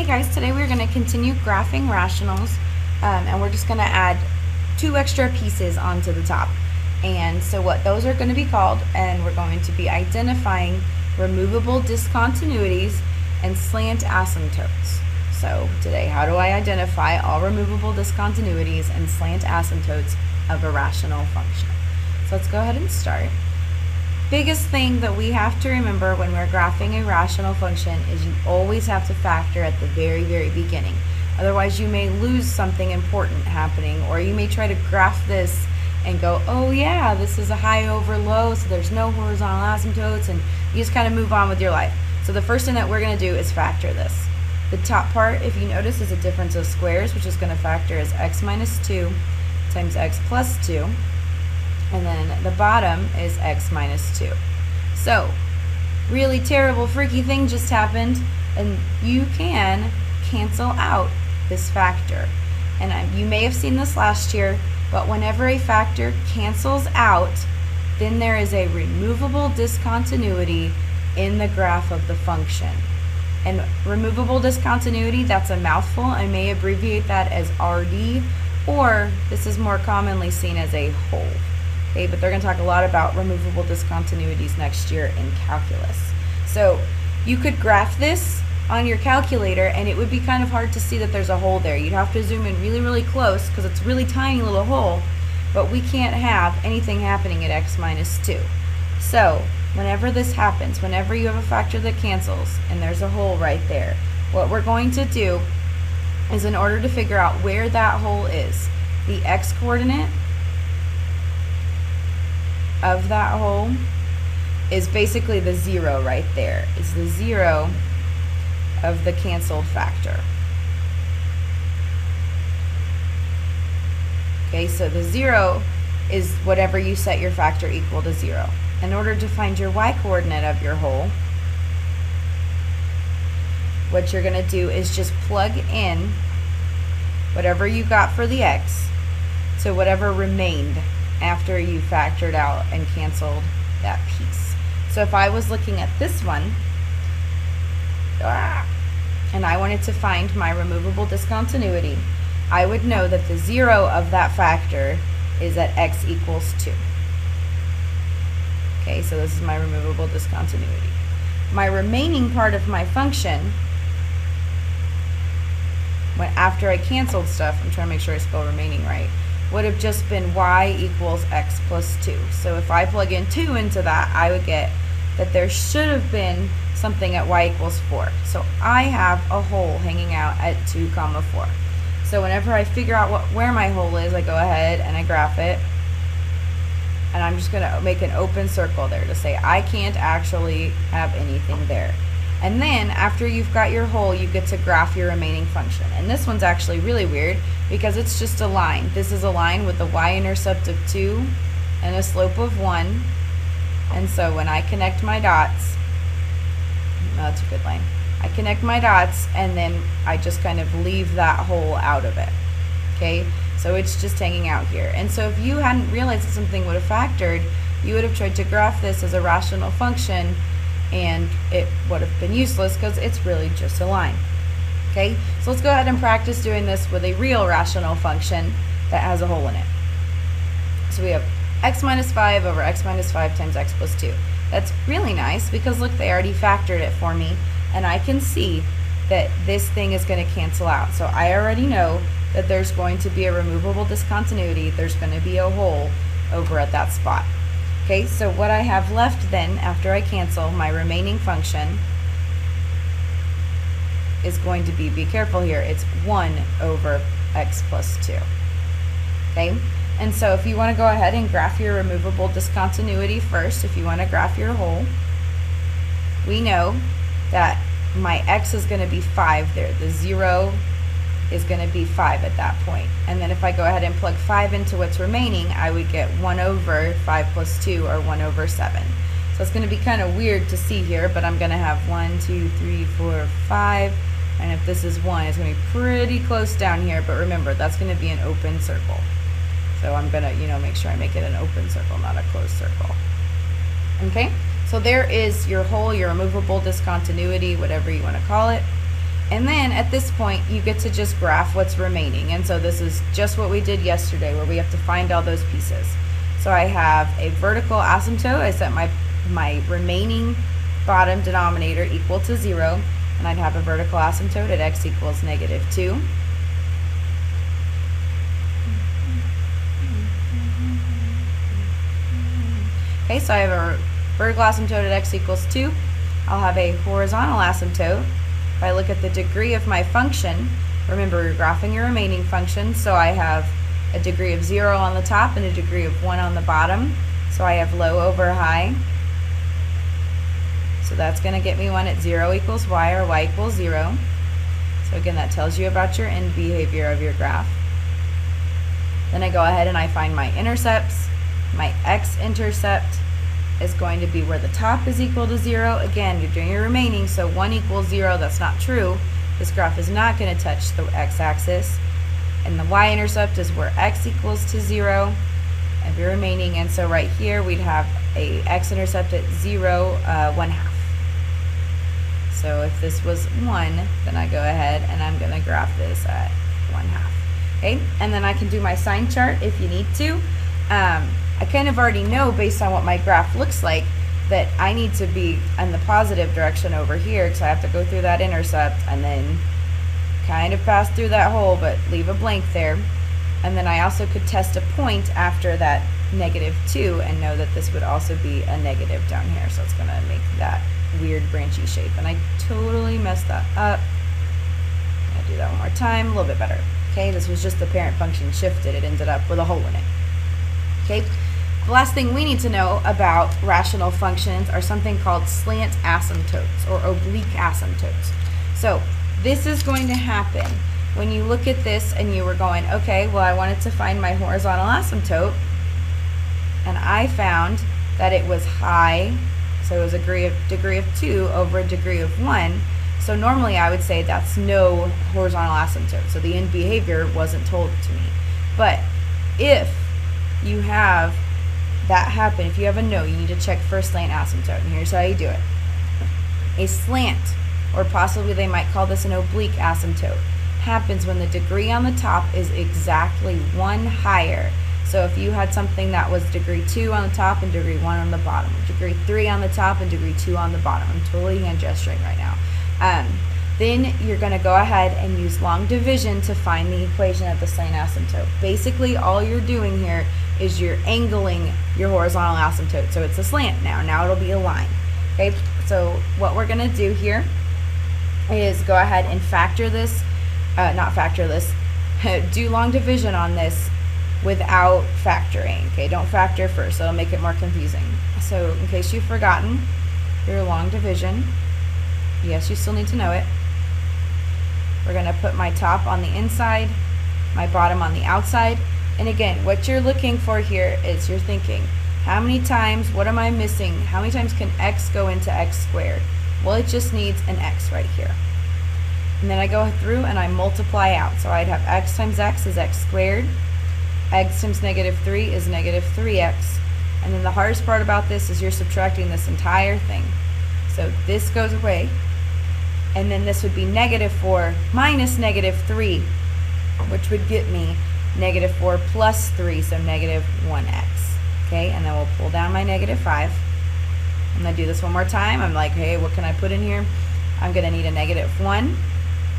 Hey guys, today we're going to continue graphing rationals, and we're just going to add two extra pieces onto the top. And so what those are going to be called, and we're going to be identifying removable discontinuities and slant asymptotes. So today, how do I identify all removable discontinuities and slant asymptotes of a rational function? So let's go ahead and start. Biggest thing that we have to remember when we're graphing a rational function is you always have to factor at the very, very beginning. Otherwise, you may lose something important happening, or you may try to graph this and go, oh yeah, this is a high over low, so there's no horizontal asymptotes, and you just kind of move on with your life. So the first thing that we're going to do is factor this. The top part, if you notice, is a difference of squares, which is going to factor as x minus 2 times x plus 2. And then the bottom is x minus 2. So, really terrible, freaky thing just happened, and you can cancel out this factor. And you may have seen this last year, but whenever a factor cancels out, then there is a removable discontinuity in the graph of the function. And removable discontinuity, that's a mouthful. I may abbreviate that as RD, or this is more commonly seen as a hole. Okay, but they're going to talk a lot about removable discontinuities next year in calculus. So you could graph this on your calculator, and it would be kind of hard to see that there's a hole there. You'd have to zoom in really, really close because it's a really tiny little hole, but we can't have anything happening at x minus 2. So whenever this happens, whenever you have a factor that cancels and there's a hole right there, what we're going to do is, in order to figure out where that hole is, the x coordinate of that hole is basically the 0 right there. It's the 0 of the canceled factor. Okay, so the 0 is whatever you set your factor equal to 0. In order to find your y coordinate of your hole, what you're going to do is just plug in whatever you got for the x to whatever remained after you factored out and canceled that piece. So if I was looking at this one, and I wanted to find my removable discontinuity, I would know that the 0 of that factor is at x equals 2. Okay, so this is my removable discontinuity. My remaining part of my function, after I canceled stuff, I'm trying to make sure I spell remaining right, would have just been y equals x plus 2. So if I plug in 2 into that, I would get that there should have been something at y equals 4. So I have a hole hanging out at 2 comma 4. So whenever I figure out where my hole is, I go ahead and I graph it, and I'm just going to make an open circle there to say I can't actually have anything there. And then after you've got your hole, you get to graph your remaining function. And this one's actually really weird because it's just a line. This is a line with a y-intercept of 2 and a slope of 1. And so when I connect my dots, that's a good line. I connect my dots, and then I just kind of leave that hole out of it. Okay, so it's just hanging out here. And so if you hadn't realized that something would have factored, you would have tried to graph this as a rational function, and it would have been useless because it's really just a line. Okay, so let's go ahead and practice doing this with a real rational function that has a hole in it. So we have x minus 5 over x minus 5 times x plus 2. That's really nice because look, they already factored it for me, and I can see that this thing is going to cancel out. So I already know that there's going to be a removable discontinuity. There's going to be a hole over at that spot. Okay, so what I have left then, after I cancel, my remaining function is going to be careful here, it's 1 over x plus 2. Okay, and so if you want to go ahead and graph your removable discontinuity first, if you want to graph your hole, we know that my x is going to be 5 there. The 0 is going to be 5 at that point. And then if I go ahead and plug 5 into what's remaining, I would get 1 over 5 plus 2, or 1 over 7. So it's going to be kind of weird to see here, but I'm going to have 1, 2, 3, 4, 5. And if this is 1, it's going to be pretty close down here. But remember, that's going to be an open circle. So I'm going to, make sure I make it an open circle, not a closed circle. Okay? So there is your hole, your removable discontinuity, whatever you want to call it. And then at this point, you get to just graph what's remaining. And so this is just what we did yesterday, where we have to find all those pieces. So I have a vertical asymptote. I set my remaining bottom denominator equal to 0, and I'd have a vertical asymptote at x equals -2. Okay, so I have a vertical asymptote at x equals 2. I'll have a horizontal asymptote. If I look at the degree of my function, remember you're graphing your remaining function, so I have a degree of 0 on the top and a degree of 1 on the bottom. So I have low over high. So that's going to get me one at 0 equals y, or y equals 0. So again, that tells you about your end behavior of your graph. Then I go ahead and I find my intercepts. My x-intercept is going to be where the top is equal to 0. Again, you're doing your remaining, so 1 equals 0. That's not true. This graph is not going to touch the x-axis. And the y-intercept is where x equals to 0 of your remaining. And so right here, we'd have a x-intercept at 0, 1/2. So if this was 1, then I go ahead and I'm going to graph this at 1/2. Okay, and then I can do my sign chart if you need to. I kind of already know, based on what my graph looks like, that I need to be in the positive direction over here, because I have to go through that intercept and then kind of pass through that hole, but leave a blank there. And then I also could test a point after that -2 and know that this would also be a negative down here. So it's going to make that weird branchy shape. And I totally messed that up. I'm going to do that one more time, a little bit better. Okay, this was just the parent function shifted. It ended up with a hole in it. Okay, the last thing we need to know about rational functions are something called slant asymptotes or oblique asymptotes. So this is going to happen when you look at this and you were going, okay, well, I wanted to find my horizontal asymptote, and I found that it was high, so it was a degree of 2 over a degree of 1. So normally I would say that's no horizontal asymptote, so the end behavior wasn't told to me. But if you have that happen, if you have a no, you need to check for a slant asymptote, and here's how you do it. A slant, or possibly they might call this an oblique asymptote, happens when the degree on the top is exactly 1 higher. So if you had something that was degree 2 on the top and degree 1 on the bottom, or degree 3 on the top and degree 2 on the bottom, I'm totally hand gesturing right now, then you're going to go ahead and use long division to find the equation of the slant asymptote. Basically, all you're doing here is you're angling your horizontal asymptote. So it's a slant now. Now it'll be a line. Okay, so what we're going to do here is go ahead and factor this, do long division on this without factoring. Okay, don't factor first, so it'll make it more confusing. So in case you've forgotten your long division, yes, you still need to know it. We're going to put my top on the inside, my bottom on the outside. And again, what you're looking for here is you're thinking, how many times, what am I missing? How many times can x go into x squared? Well, it just needs an x right here. And then I go through and I multiply out. So I'd have x times x is x squared. X times -3 is -3x. And then the hardest part about this is you're subtracting this entire thing. So this goes away. And then this would be -4 minus -3, which would get me -4 plus 3, so -1x. Okay, and then we'll pull down my -5. I'm going to do this one more time. I'm like, hey, what can I put in here? I'm going to need a -1,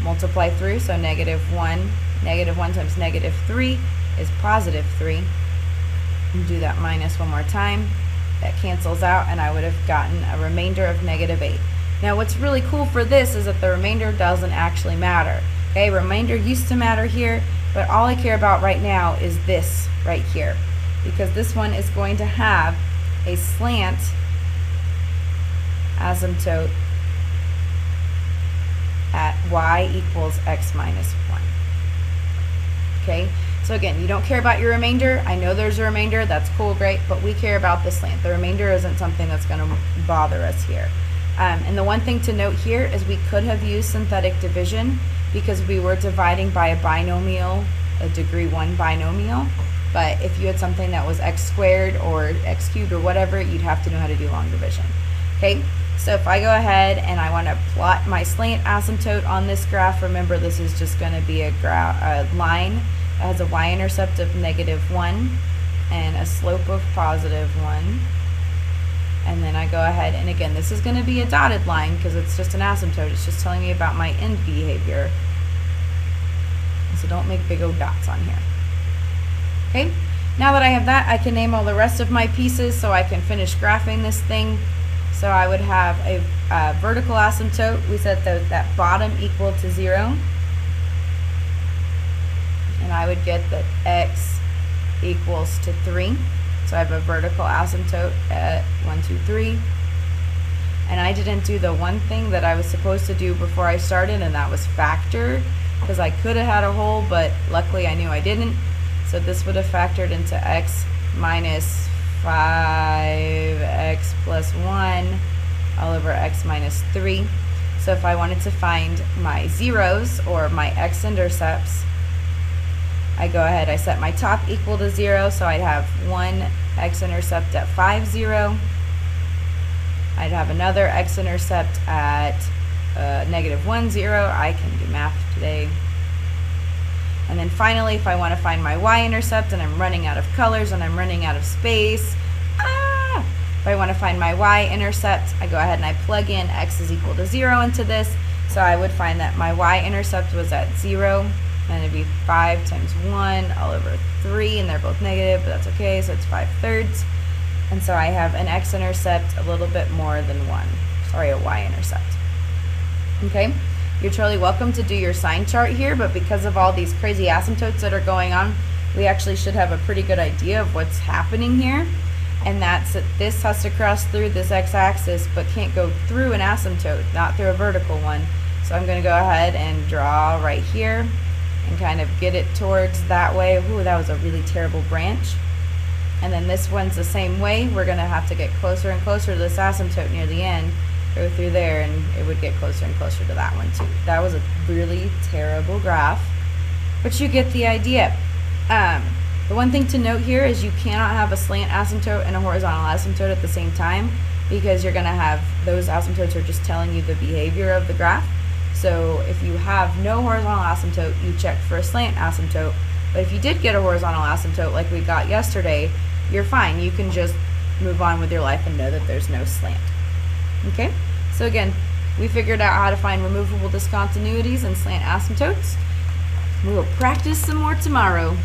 multiply through, so -1 times -3 is +3. And do that minus one more time. That cancels out, and I would have gotten a remainder of -8. Now what's really cool for this is that the remainder doesn't actually matter. Okay, remainder used to matter here, but all I care about right now is this right here, because this one is going to have a slant asymptote at y equals x minus 1. Okay, so again, you don't care about your remainder. I know there's a remainder, that's cool, great, but we care about the slant. The remainder isn't something that's going to bother us here. And the one thing to note here is we could have used synthetic division because we were dividing by a binomial, a degree 1 binomial. But if you had something that was x squared or x cubed or whatever, you'd have to know how to do long division. Okay, So if I go ahead and I want to plot my slant asymptote on this graph, remember this is just going to be a line that has a y-intercept of -1 and a slope of +1. And then I go ahead, and again, this is going to be a dotted line because it's just an asymptote. It's just telling me about my end behavior. So don't make big old dots on here. Okay, now that I have that, I can name all the rest of my pieces so I can finish graphing this thing. So I would have a vertical asymptote. We set that bottom equal to 0. And I would get that x equals to 3. So I have a vertical asymptote at 1, 2, 3. And I didn't do the one thing that I was supposed to do before I started, and that was factor, because I could have had a hole, but luckily I knew I didn't. So this would have factored into x minus 5x plus 1 all over x minus 3. So if I wanted to find my zeros, or my x-intercepts, I go ahead, I set my top equal to 0, so I'd have one x-intercept at 5, 0. I'd have another x-intercept at -1, 0. I can do math today. And then finally, if I want to find my y-intercept and I'm running out of colors and I'm running out of space, if I want to find my y-intercept, I go ahead and I plug in x is equal to 0 into this. So I would find that my y-intercept was at 0. And it'd be 5 times 1 all over 3, and they're both negative, but that's okay, so it's 5/3. And so I have an x-intercept a little bit more than 1. Sorry, a y-intercept. Okay, you're totally welcome to do your sign chart here, but because of all these crazy asymptotes that are going on, we actually should have a pretty good idea of what's happening here. And that's that this has to cross through this x-axis, but can't go through an asymptote, not through a vertical one. So I'm going to go ahead and draw right here and kind of get it towards that way. Ooh, that was a really terrible branch. And then this one's the same way. We're going to have to get closer and closer to this asymptote near the end, go through there, and it would get closer and closer to that one too. That was a really terrible graph, but you get the idea. The one thing to note here is you cannot have a slant asymptote and a horizontal asymptote at the same time, because you're going to have, those asymptotes are just telling you the behavior of the graph. So if you have no horizontal asymptote, you check for a slant asymptote. But if you did get a horizontal asymptote like we got yesterday, you're fine. You can just move on with your life and know that there's no slant. Okay? So again, we figured out how to find removable discontinuities and slant asymptotes. We will practice some more tomorrow.